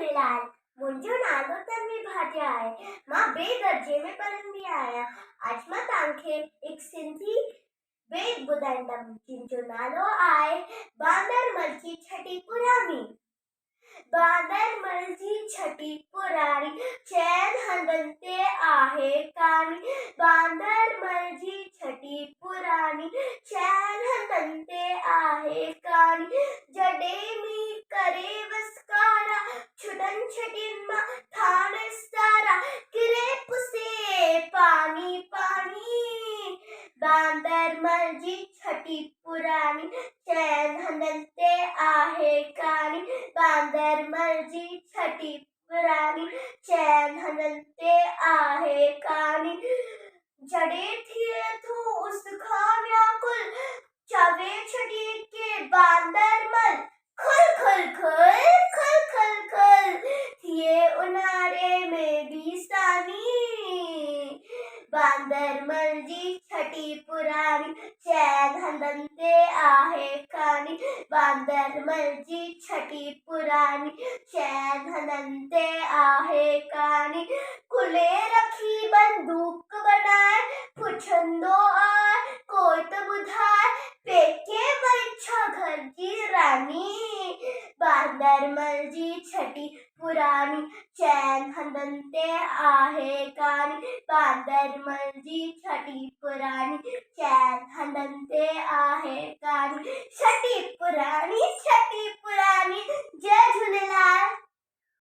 झूलेलाल। मुंहिंजो नालो तन्वी भाटिया आहे। मां ॿिए दर्जे में पढ़ंदी आहियां। अॼु मां तव्हांखे हिकु सिंधी बेत ॿुधाईंदमि जिनजो नालो आहे बांदरमल जी छठी पुराणी। बांदरमल जी छठी पुराणी चइनि हंधनि ते आहे कहाणी। बांदरमल जी छठी पुराणी चइनि हंधनि ते आहे कहाणी। जॾहिं मींहुं करे वसकारा छुटनि छटियुनि मां थान सितारा किरे पुसे पानी पानी। बांदरमल जी छठी पुराणी चइनि हंधनि ते आहे कहाणी। बांदरमल जी छठी पुराणी चइनि हंधनि ते आहे कहाणी। जॾहिं थिए थो उस खां व्याकुल चवे छठी के बांदरमल खुल खुल खुल खुल खुल खुल थिए उन्हारे में भी सानी। बांदरमल जी छठी पुराणी चइनि हंधनि ते आहे कहाणी। बांदरमल जी छठी पुराणी चइनि हंधनि ते आहे कहाणी। कुले रखी बंदूक बनाए पुछंदो आहे कोई त ॿुधाए पेके वई छा घर जी रानी। बांदरमल जी छठी पुराणी चइनि हंधनि ते आहे कहाणी। बांदरमल जी छठी पुराणी चइनि हंधनि ते आहे कहाणी। छठी पुराणी जय झूलेलाल।